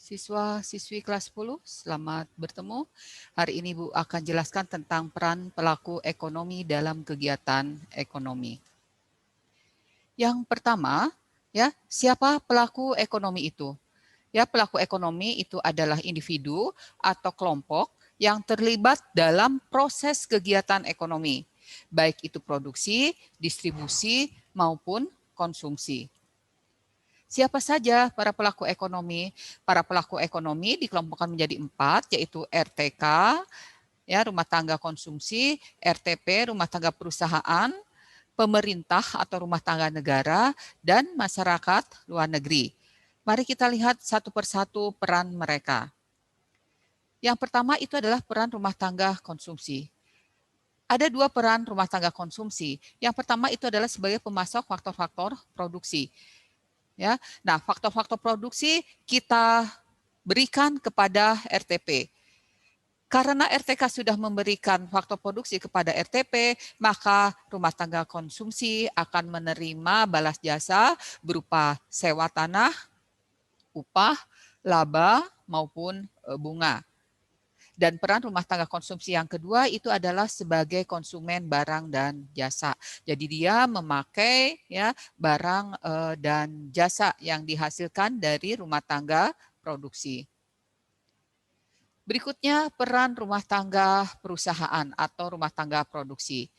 Siswa-siswi kelas 10, selamat bertemu. Hari ini Bu akan jelaskan tentang peran pelaku ekonomi dalam kegiatan ekonomi. Yang pertama, ya, siapa pelaku ekonomi itu? Ya, pelaku ekonomi itu adalah individu atau kelompok yang terlibat dalam proses kegiatan ekonomi, baik itu produksi, distribusi, maupun konsumsi. Siapa saja para pelaku ekonomi? Para pelaku ekonomi dikelompokkan menjadi 4, yaitu RTK, ya, rumah tangga konsumsi, RTP, rumah tangga perusahaan, pemerintah atau rumah tangga negara, dan masyarakat luar negeri. Mari kita lihat satu persatu peran mereka. Yang pertama itu adalah peran rumah tangga konsumsi. Ada 2 peran rumah tangga konsumsi. Yang pertama itu adalah sebagai pemasok faktor-faktor produksi. Ya, nah faktor-faktor produksi kita berikan kepada RTP. Karena RTK sudah memberikan faktor produksi kepada RTP, maka rumah tangga konsumsi akan menerima balas jasa berupa sewa tanah, upah, laba, maupun bunga. Dan peran rumah tangga konsumsi yang kedua itu adalah sebagai konsumen barang dan jasa. Jadi dia memakai ya barang dan jasa yang dihasilkan dari rumah tangga produksi. Berikutnya peran rumah tangga perusahaan atau rumah tangga produksi.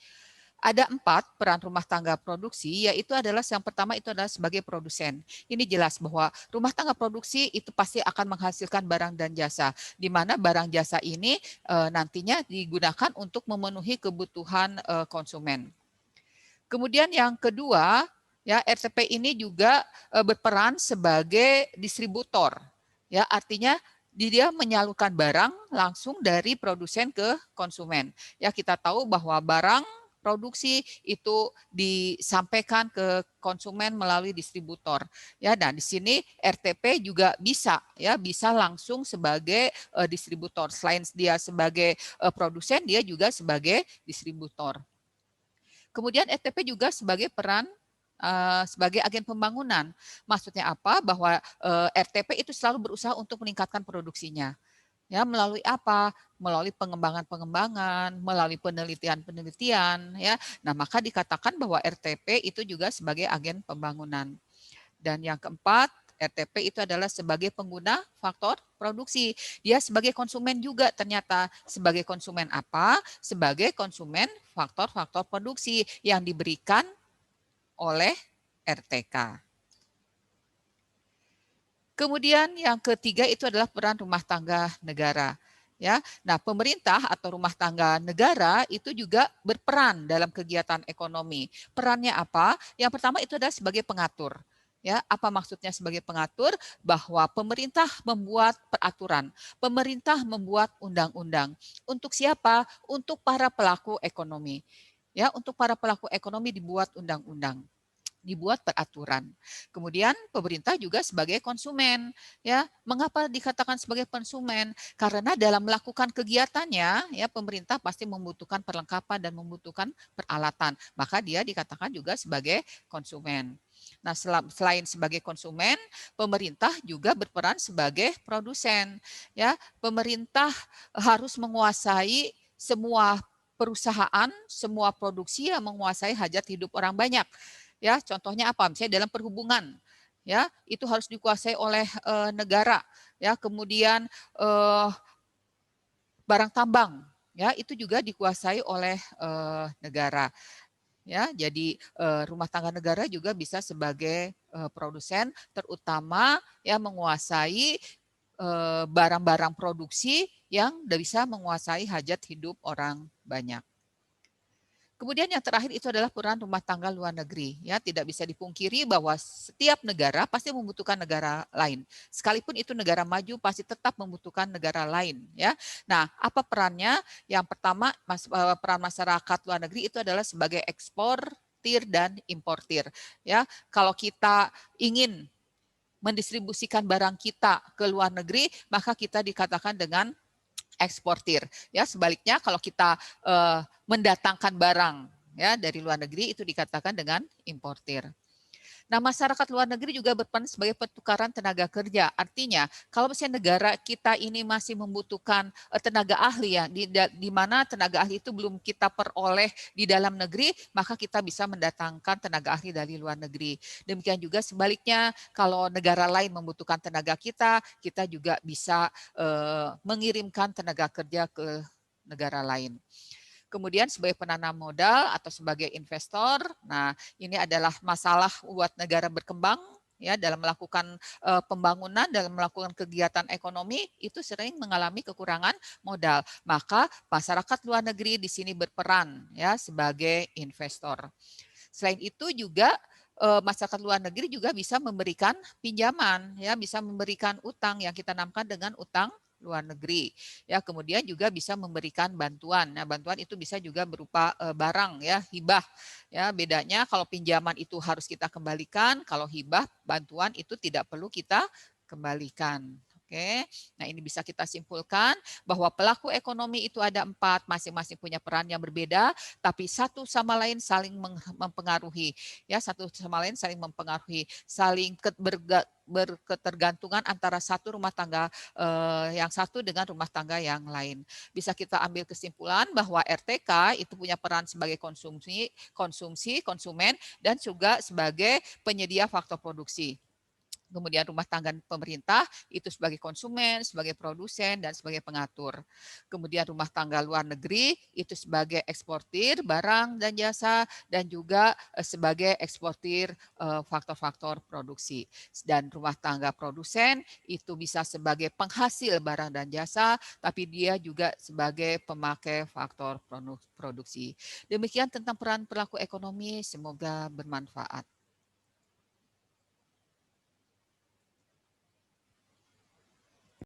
Ada 4 peran rumah tangga produksi, yaitu adalah yang pertama itu adalah sebagai produsen. Ini jelas bahwa rumah tangga produksi itu pasti akan menghasilkan barang dan jasa, di mana barang jasa ini nantinya digunakan untuk memenuhi kebutuhan konsumen. Kemudian yang kedua, ya RTP ini juga berperan sebagai distributor. Ya, artinya dia menyalurkan barang langsung dari produsen ke konsumen. Ya, kita tahu bahwa barang produksi itu disampaikan ke konsumen melalui distributor. Ya, dan di sini RTP juga bisa langsung sebagai distributor. Selain dia sebagai produsen, dia juga sebagai distributor. Kemudian RTP juga sebagai peran sebagai agen pembangunan. Maksudnya apa? Bahwa RTP itu selalu berusaha untuk meningkatkan produksinya. Ya, melalui apa? Melalui pengembangan-pengembangan, melalui penelitian-penelitian, ya. Nah, maka dikatakan bahwa RTP itu juga sebagai agen pembangunan. Dan yang keempat, RTP itu adalah sebagai pengguna faktor produksi. Dia sebagai konsumen juga ternyata. Sebagai konsumen apa? Sebagai konsumen faktor-faktor produksi yang diberikan oleh RTK. Kemudian yang ketiga itu adalah peran rumah tangga negara. Ya, nah pemerintah atau rumah tangga negara itu juga berperan dalam kegiatan ekonomi. Perannya apa? Yang pertama itu adalah sebagai pengatur. Ya, apa maksudnya sebagai pengatur? Bahwa pemerintah membuat peraturan, pemerintah membuat undang-undang. Untuk siapa? Untuk para pelaku ekonomi. Ya, untuk para pelaku ekonomi dibuat undang-undang, dibuat peraturan. Kemudian pemerintah juga sebagai konsumen, ya. Mengapa dikatakan sebagai konsumen? Karena dalam melakukan kegiatannya, ya pemerintah pasti membutuhkan perlengkapan dan membutuhkan peralatan. Maka dia dikatakan juga sebagai konsumen. Nah, selain sebagai konsumen, pemerintah juga berperan sebagai produsen, ya. Pemerintah harus menguasai semua perusahaan, semua produksi yang menguasai hajat hidup orang banyak. Ya, contohnya apa? Misalnya dalam perhubungan, ya, itu harus dikuasai oleh negara, ya. Kemudian barang tambang, ya, itu juga dikuasai oleh negara. Ya, jadi rumah tangga negara juga bisa sebagai produsen, terutama ya menguasai barang-barang produksi yang bisa menguasai hajat hidup orang banyak. Kemudian yang terakhir itu adalah peran rumah tangga luar negeri. Ya, tidak bisa dipungkiri bahwa setiap negara pasti membutuhkan negara lain. Sekalipun itu negara maju pasti tetap membutuhkan negara lain, ya. Nah, apa perannya? Yang pertama, peran masyarakat luar negeri itu adalah sebagai eksportir dan importir, ya. Kalau kita ingin mendistribusikan barang kita ke luar negeri, maka kita dikatakan dengan eksportir. Ya, sebaliknya kalau kita mendatangkan barang ya dari luar negeri itu dikatakan dengan importir. Nah, masyarakat luar negeri juga berperan sebagai pertukaran tenaga kerja. Artinya, kalau misalnya negara kita ini masih membutuhkan tenaga ahli ya, di mana tenaga ahli itu belum kita peroleh di dalam negeri, maka kita bisa mendatangkan tenaga ahli dari luar negeri. Demikian juga sebaliknya, kalau negara lain membutuhkan tenaga kita, kita juga bisa mengirimkan tenaga kerja ke negara lain. Kemudian sebagai penanam modal atau sebagai investor, nah ini adalah masalah buat negara berkembang ya dalam melakukan pembangunan, dalam melakukan kegiatan ekonomi itu sering mengalami kekurangan modal. Maka masyarakat luar negeri di sini berperan ya sebagai investor. Selain itu juga masyarakat luar negeri juga bisa memberikan pinjaman ya, bisa memberikan utang yang kita namakan dengan utang luar negeri. Ya, kemudian juga bisa memberikan bantuan. Nah, bantuan itu bisa juga berupa barang ya, hibah. Ya, bedanya kalau pinjaman itu harus kita kembalikan, kalau hibah, bantuan itu tidak perlu kita kembalikan. Oke, nah ini bisa kita simpulkan bahwa pelaku ekonomi itu ada 4, masing-masing punya peran yang berbeda, tapi satu sama lain saling mempengaruhi. Ya, satu sama lain saling mempengaruhi, saling berketergantungan antara satu rumah tangga yang satu dengan rumah tangga yang lain. Bisa kita ambil kesimpulan bahwa RTK itu punya peran sebagai konsumen, dan juga sebagai penyedia faktor produksi. Kemudian rumah tangga pemerintah itu sebagai konsumen, sebagai produsen, dan sebagai pengatur. Kemudian rumah tangga luar negeri itu sebagai eksportir barang dan jasa, dan juga sebagai eksportir faktor-faktor produksi. Dan rumah tangga produsen itu bisa sebagai penghasil barang dan jasa, tapi dia juga sebagai pemakai faktor produksi. Demikian tentang peran pelaku ekonomi, semoga bermanfaat.